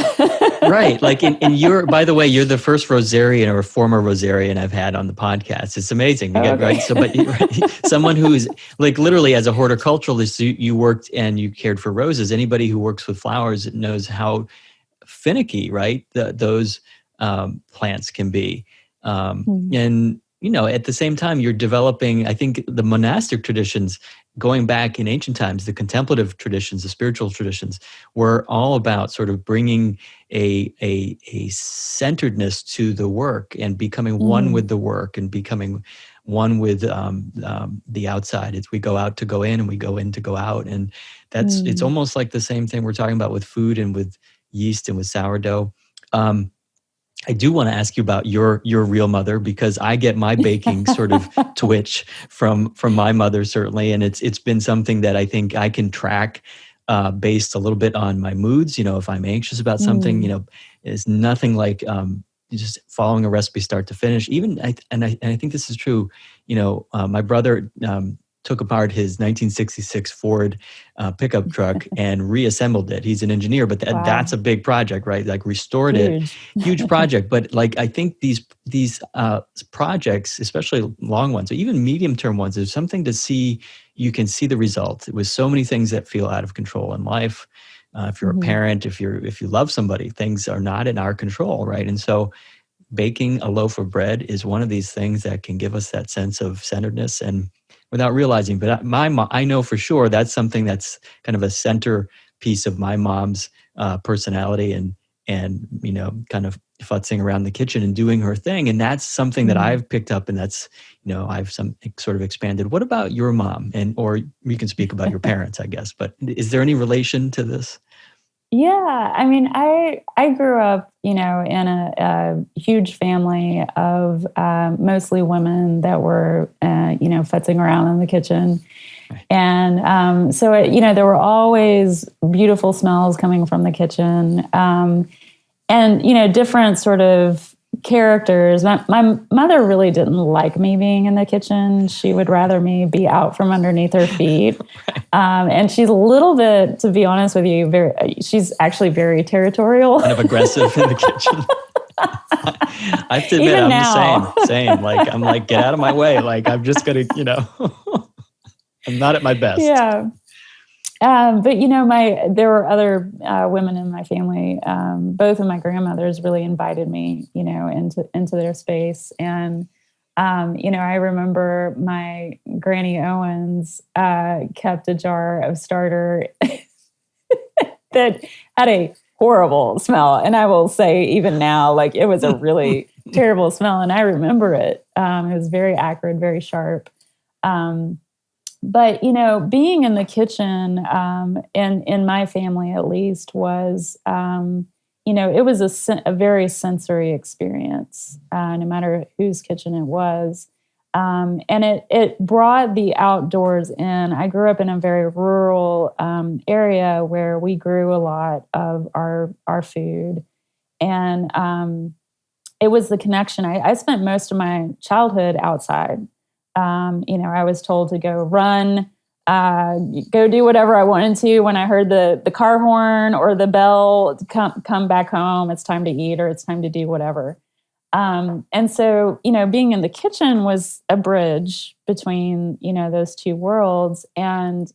Right. Like in by the way, you're the first Rosarian or former Rosarian I've had on the podcast. It's amazing. Right. So, but someone who's like literally as a horticulturalist, you worked and you cared for roses. Anybody who works with flowers knows how finicky, right, those plants can be. And, at the same time, you're developing, I think, the monastic traditions going back in ancient times, the contemplative traditions, the spiritual traditions were all about sort of bringing a centeredness to the work and becoming one with the work and becoming one with the outside. As we go out to go in and we go in to go out. And it's almost like the same thing we're talking about with food and with yeast and with sourdough. I do want to ask you about your real mother, because I get my baking sort of twitch from my mother, certainly. And it's been something that I think I can track based a little bit on my moods. If I'm anxious about something, it's nothing like just following a recipe start to finish. Even, I think this is true, my brother took apart his 1966 Ford pickup truck and reassembled it. He's an engineer, but that's a big project, right? Like restored huge project. But like, I think these projects, especially long ones, or even medium-term ones, there's something to see. You can see the results. With so many things that feel out of control in life. If you're a parent, if you love somebody, things are not in our control, right? And so baking a loaf of bread is one of these things that can give us that sense of centeredness and without realizing. But I know for sure that's something that's kind of a centerpiece of my mom's personality and kind of futzing around the kitchen and doing her thing. And that's something that I've picked up, and that's, I've sort of expanded. What about your mom? Or you can speak about your parents, I guess, but is there any relation to this? Yeah, I mean, I grew up, in a huge family of mostly women that were, futzing around in the kitchen. Right. And so, there were always beautiful smells coming from the kitchen. And, different sort of characters. My mother really didn't like me being in the kitchen. She would rather me be out from underneath her feet. Right. And she's a little bit, to be honest with you, she's actually very territorial. Kind of aggressive in the kitchen. I have to admit, I'm now. The same. Like, I'm like, get out of my way. Like, I'm just going to, I'm not at my best. Yeah. But there were other women in my family. Both of my grandmothers really invited me, into their space. And I remember my Granny Owens kept a jar of starter that had a horrible smell. And I will say, even now, like, it was a really terrible smell. And I remember it. It was very acrid, very sharp. But, being in the kitchen, in my family at least, was, it was a very sensory experience, no matter whose kitchen it was. And it brought the outdoors in. I grew up in a very rural area where we grew a lot of our food. And it was the connection. I spent most of my childhood outside. I was told to go run, go do whatever I wanted to. When I heard the car horn or the bell, come back home, it's time to eat or it's time to do whatever. And so, being in the kitchen was a bridge between, those two worlds. And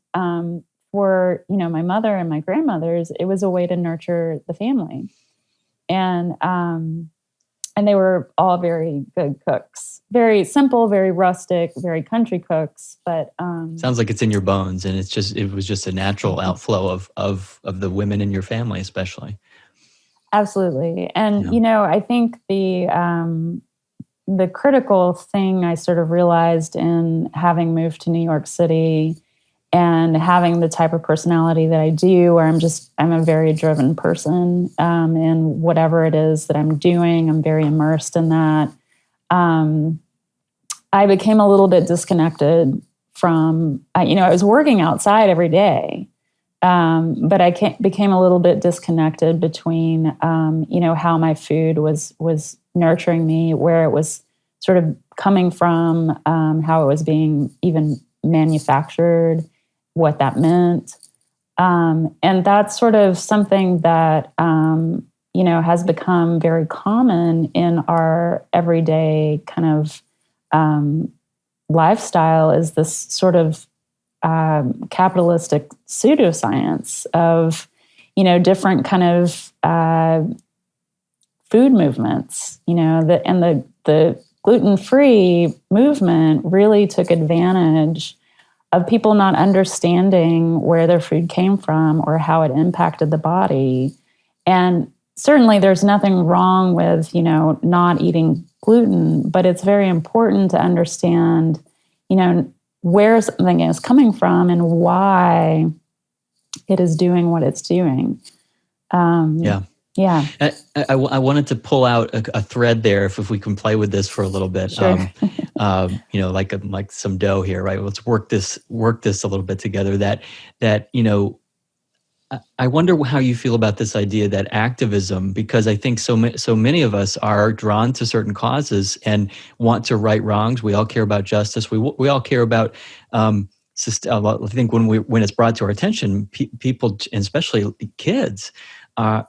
for, my mother and my grandmothers, it was a way to nurture the family. And they were all very good cooks, very simple, very rustic, very country cooks. But sounds like it's in your bones, and it was just a natural outflow of the women in your family, especially. Absolutely. And, I think the critical thing I sort of realized in having moved to New York City and having the type of personality that I do, where I'm a very driven person, and whatever it is that I'm doing, I'm very immersed in that. I became a little bit disconnected from, I was working outside every day. But I became a little bit disconnected between, how my food was nurturing me, where it was sort of coming from, how it was being even manufactured, what that meant. And that's sort of something that, has become very common in our everyday kind of lifestyle, is this sort of capitalistic pseudoscience of, different kind of food movements, the gluten-free movement really took advantage of people not understanding where their food came from or how it impacted the body. And certainly there's nothing wrong with, not eating gluten, but it's very important to understand, where something is coming from and why it is doing what it's doing. Yeah. I wanted to pull out a thread there, if we can play with this for a little bit. Sure. Like some dough here, right? Let's work this a little bit together. I wonder how you feel about this idea that activism, because I think so many of us are drawn to certain causes and want to right wrongs. We all care about justice. We all care about. I think when it's brought to our attention, people, and especially kids,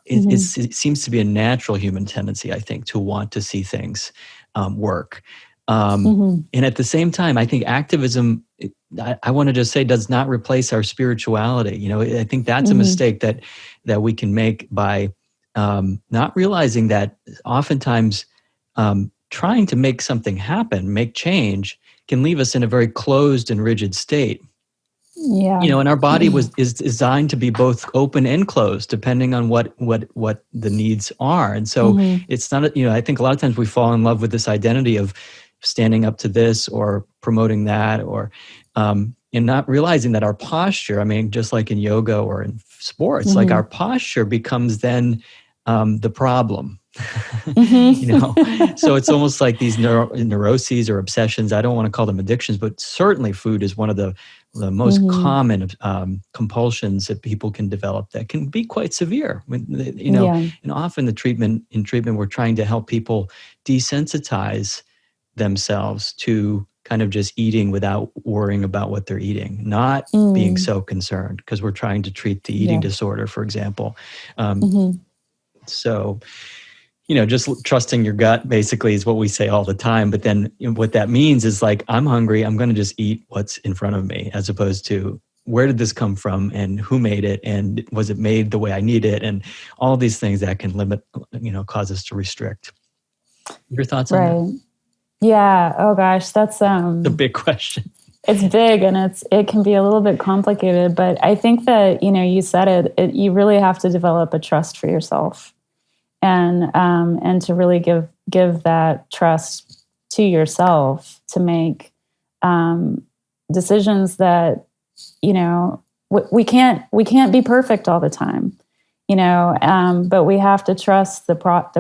it seems to be a natural human tendency, I think, to want to see things work. And at the same time, I think activism, I want to just say, does not replace our spirituality. I think that's a mistake that we can make by not realizing that oftentimes trying to make something happen, make change, can leave us in a very closed and rigid state. Yeah. And our body is designed to be both open and closed, depending on what the needs are. And so it's not, I think a lot of times we fall in love with this identity of standing up to this or promoting that, or and not realizing that our posture, just like in yoga or in sports, like our posture becomes then the problem. So it's almost like these neuroses or obsessions. I don't want to call them addictions, but certainly food is one of the most common compulsions that people can develop that can be quite severe. And often in treatment, we're trying to help people desensitize themselves to kind of just eating without worrying about what they're eating, not being so concerned, because we're trying to treat the eating disorder, for example. So, just trusting your gut basically is what we say all the time. But then what that means is like, I'm hungry, I'm going to just eat what's in front of me, as opposed to where did this come from and who made it and was it made the way I need it, and all these things that can limit, cause us to restrict. Your thoughts on that? Yeah. Oh gosh, that's the big question. It's big and it can be a little bit complicated, but I think that, you said it, you really have to develop a trust for yourself and to really give that trust to yourself to make decisions that, we can't be perfect all the time. But we have to trust the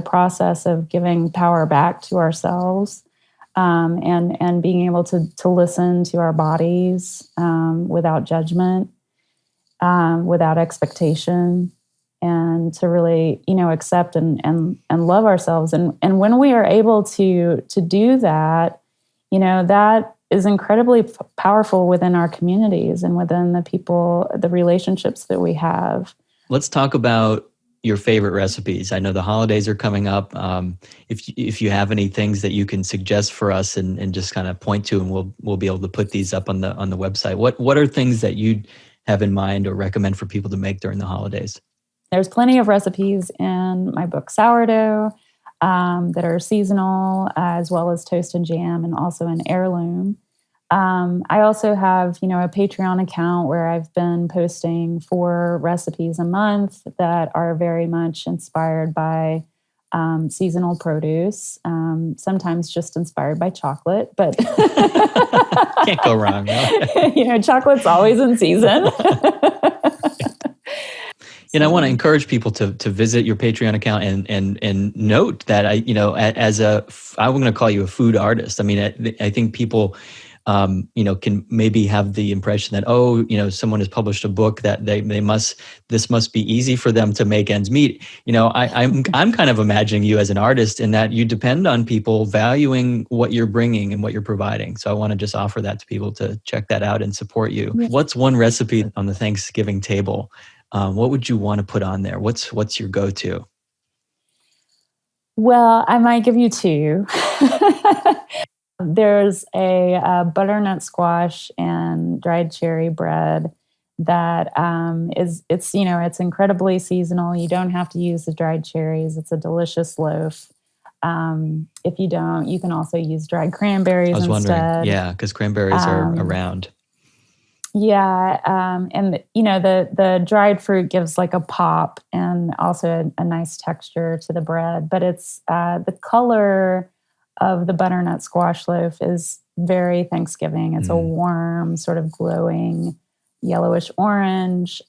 process of giving power back to ourselves, and being able to listen to our bodies without judgment, without expectation, and to really, accept and love ourselves. And when we are able to do that, that is incredibly powerful within our communities and within the people, the relationships that we have. Let's talk about your favorite recipes. I know the holidays are coming up. If you have any things that you can suggest for us and just kind of point to, and we'll be able to put these up on the website. What are things that you have in mind or recommend for people to make during the holidays? There's plenty of recipes in my book Sourdough that are seasonal, as well as toast and jam, and also in Heirloom. I also have, a Patreon account where I've been posting 4 recipes a month that are very much inspired by seasonal produce, sometimes just inspired by chocolate, but can't go wrong. No? Chocolate's always in season. I want to encourage people to visit your Patreon account and note that I'm going to call you a food artist. I mean, I think people, can maybe have the impression that, someone has published a book that this must be easy for them to make ends meet. I'm kind of imagining you as an artist in that you depend on people valuing what you're bringing and what you're providing. So I want to just offer that to people to check that out and support you. Yeah. What's one recipe on the Thanksgiving table? What would you want to put on there? What's your go-to? Well, I might give you 2. There's a butternut squash and dried cherry bread that it's incredibly seasonal. You don't have to use the dried cherries. It's a delicious loaf. If you don't, you can also use dried cranberries instead. I was wondering, yeah, because cranberries are around. Yeah, and the dried fruit gives like a pop and also a nice texture to the bread. But it's the color of the butternut squash loaf is very Thanksgiving. It's a warm, sort of glowing yellowish orange.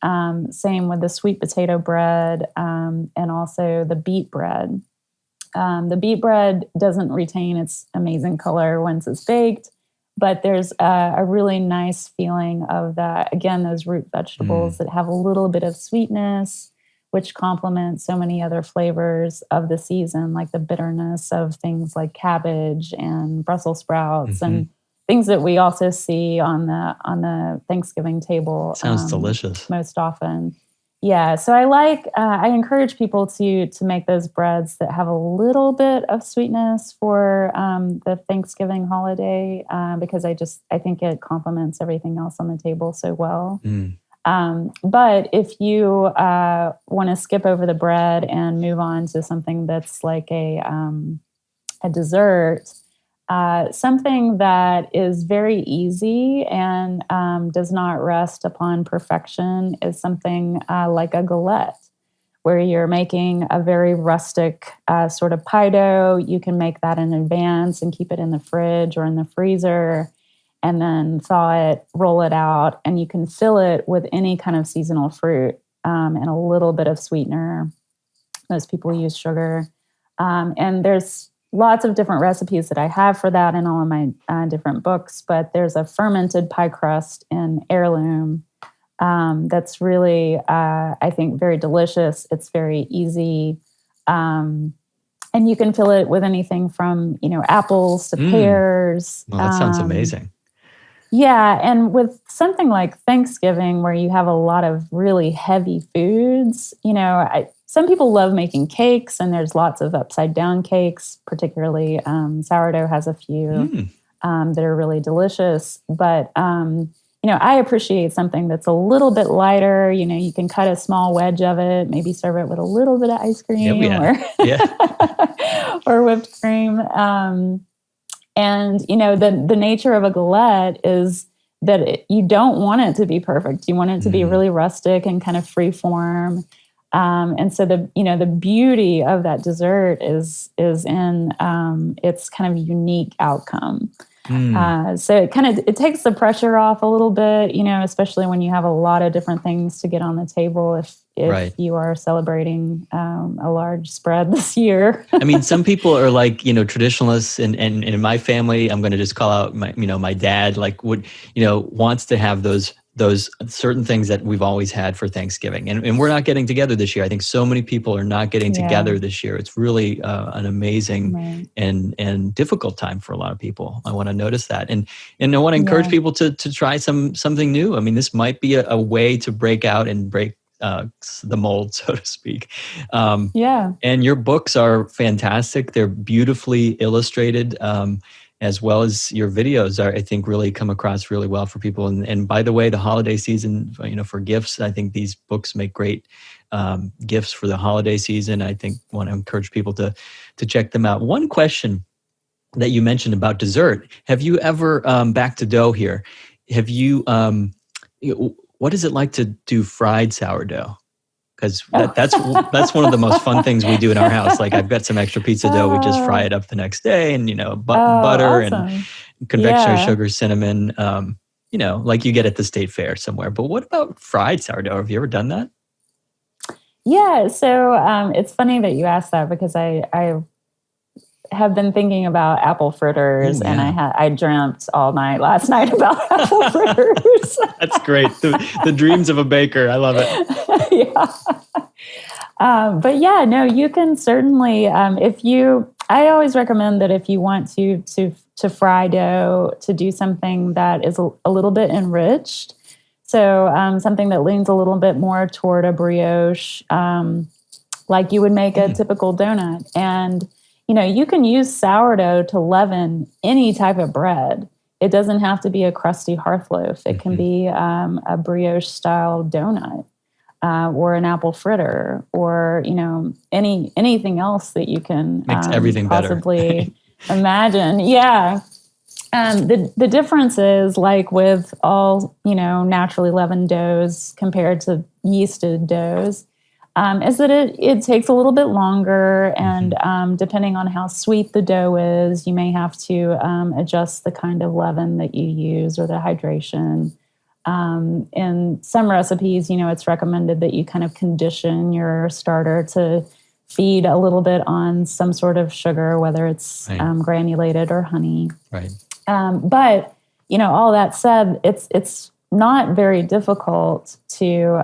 Same with the sweet potato bread and also the beet bread. The beet bread doesn't retain its amazing color once it's baked, but there's a really nice feeling of that. Again, those root vegetables that have a little bit of sweetness, which complement so many other flavors of the season, like the bitterness of things like cabbage and Brussels sprouts and things that we also see on the Thanksgiving table. Sounds delicious. Most often. Yeah, so I encourage people to make those breads that have a little bit of sweetness for the Thanksgiving holiday because I think it complements everything else on the table so well. But if you want to skip over the bread and move on to something that's like a dessert, something that is very easy and does not rest upon perfection is something like a galette, where you're making a very rustic sort of pie dough. You can make that in advance and keep it in the fridge or in the freezer, and then thaw it, roll it out, and you can fill it with any kind of seasonal fruit and a little bit of sweetener. Most people use sugar. And there's lots of different recipes that I have for that in all of my different books, but there's a fermented pie crust in Heirloom that's really, I think, very delicious. It's very easy. And you can fill it with anything from, apples to pears. Well, that sounds amazing. Yeah, and with something like Thanksgiving, where you have a lot of really heavy foods, some people love making cakes, and there's lots of upside down cakes, particularly Sourdough has a few that are really delicious. But, I appreciate something that's a little bit lighter. You can cut a small wedge of it, maybe serve it with a little bit of ice cream or whipped cream. And, the nature of a galette is that you don't want it to be perfect. You want it to be really rustic and kind of free form. And so the beauty of that dessert is in its kind of unique outcome. So it takes the pressure off a little bit, especially when you have a lot of different things to get on the table if Right. you are celebrating a large spread this year. I mean, some people are like, traditionalists, and in my family, I'm going to just call out my dad, like wants to have those certain things that we've always had for Thanksgiving. And we're not getting together this year. I think so many people are not getting together this year. It's really an amazing and difficult time for a lot of people. I want to notice that. And I want to encourage people to try something new. I mean, this might be a way to break out and break the mold, so to speak. And your books are fantastic. They're beautifully illustrated, as well as your videos are, I think, really come across really well for people. And by the way, the holiday season, for gifts, I think these books make great gifts for the holiday season. I think want to encourage people to check them out. One question that you mentioned about dessert: have you ever, back to dough here? Have you? What is it like to do fried sourdough? Because that's one of the most fun things we do in our house. Like, I've got some extra pizza dough. We just fry it up the next day, and butter and confectionery sugar, cinnamon. Like you get at the state fair somewhere. But what about fried sourdough? Have you ever done that? Yeah. So it's funny that you asked that, because I have been thinking about apple fritters, and I dreamt all night last night about apple fritters. That's great. The dreams of a baker. I love it. But you can certainly, I always recommend that if you want to fry dough, to do something that is a little bit enriched. So something that leans a little bit more toward a brioche, like you would make a typical donut. And you can use sourdough to leaven any type of bread. It doesn't have to be a crusty hearth loaf. It can be a brioche-style donut, or an apple fritter, or anything else that you can makes everything possibly imagine. Yeah. The difference is, like with all naturally leavened doughs compared to yeasted doughs, is that it takes a little bit longer, and depending on how sweet the dough is, you may have to adjust the kind of leaven that you use, or the hydration. In some recipes, it's recommended that you kind of condition your starter to feed a little bit on some sort of sugar, whether it's granulated or honey. Right. But all that said, it's not very difficult to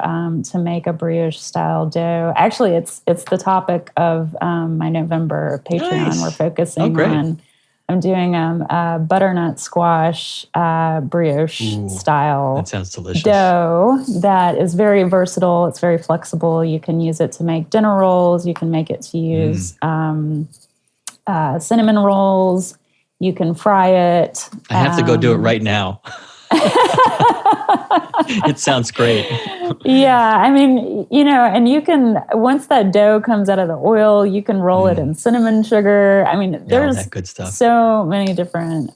make a brioche style dough. Actually, it's the topic of my November Patreon. Nice. We're focusing on. I'm doing a butternut squash brioche style. That sounds delicious. Dough that is very versatile. It's very flexible. You can use it to make dinner rolls. You can make it to use cinnamon rolls. You can fry it. I have to go do it right now. It sounds great. Yeah, I mean, and you can, once that dough comes out of the oil, you can roll it in cinnamon sugar. I mean, there's that good stuff. So many different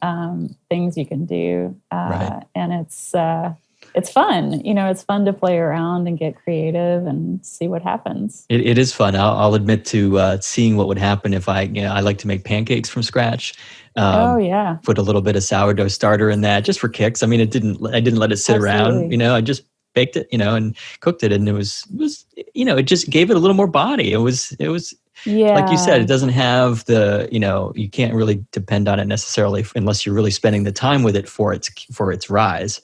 things you can do, and it's fun. It's fun to play around and get creative and see what happens. It is fun. I'll admit to seeing what would happen if I like to make pancakes from scratch. Put a little bit of sourdough starter in that just for kicks. I mean, I didn't let it sit around. I just baked it, and cooked it, and it was it just gave it a little more body. It was like you said, it doesn't have the you can't really depend on it necessarily unless you're really spending the time with it for its rise.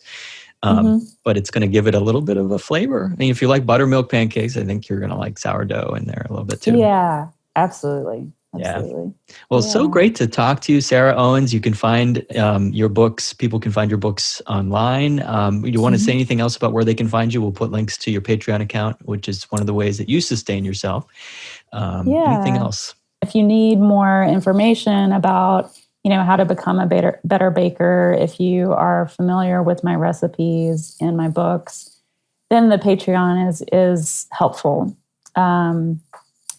But it's going to give it a little bit of a flavor. I mean, if you like buttermilk pancakes, I think you're going to like sourdough in there a little bit too. Yeah, absolutely. Yeah. Well, it's so great to talk to you, Sarah Owens. You can find your books. People can find your books online. You want to say anything else about where they can find you? We'll put links to your Patreon account, which is one of the ways that you sustain yourself. Anything else? If you need more information about how to become a better baker, if you are familiar with my recipes and my books, then the Patreon is helpful.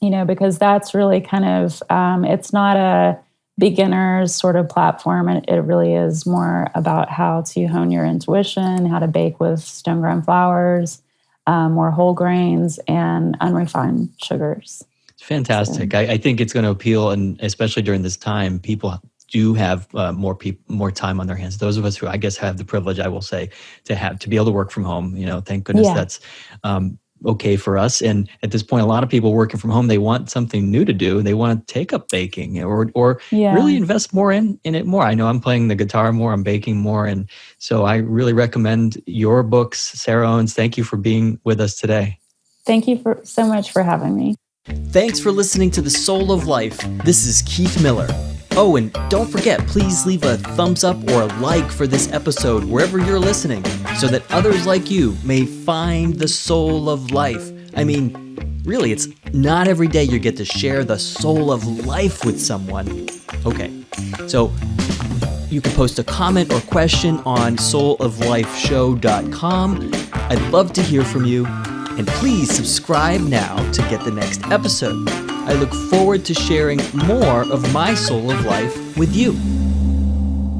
Because that's really kind of, it's not a beginner's sort of platform. It really is more about how to hone your intuition, how to bake with stone ground flours, more whole grains, and unrefined sugars. Fantastic. So, I think it's going to appeal, and especially during this time, people do have more time on their hands. Those of us who I guess have the privilege, I will say, to be able to work from home. Thank goodness that's okay for us. And at this point, a lot of people working from home, they want something new to do. They want to take up baking or really invest more in it more. I know I'm playing the guitar more, I'm baking more. And so I really recommend your books. Sarah Owens, thank you for being with us today. Thank you so much for having me. Thanks for listening to The Soul of Life. This is Keith Miller. Oh, and don't forget, please leave a thumbs up or a like for this episode wherever you're listening so that others like you may find the soul of life. I mean, really, it's not every day you get to share the soul of life with someone. Okay, so you can post a comment or question on souloflifeshow.com. I'd love to hear from you. And please subscribe now to get the next episode. I look forward to sharing more of my soul of life with you.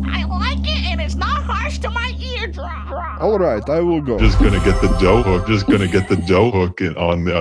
I like it, and it's not harsh to my eardrum. All right, I will go. Just gonna get the dough hook. On the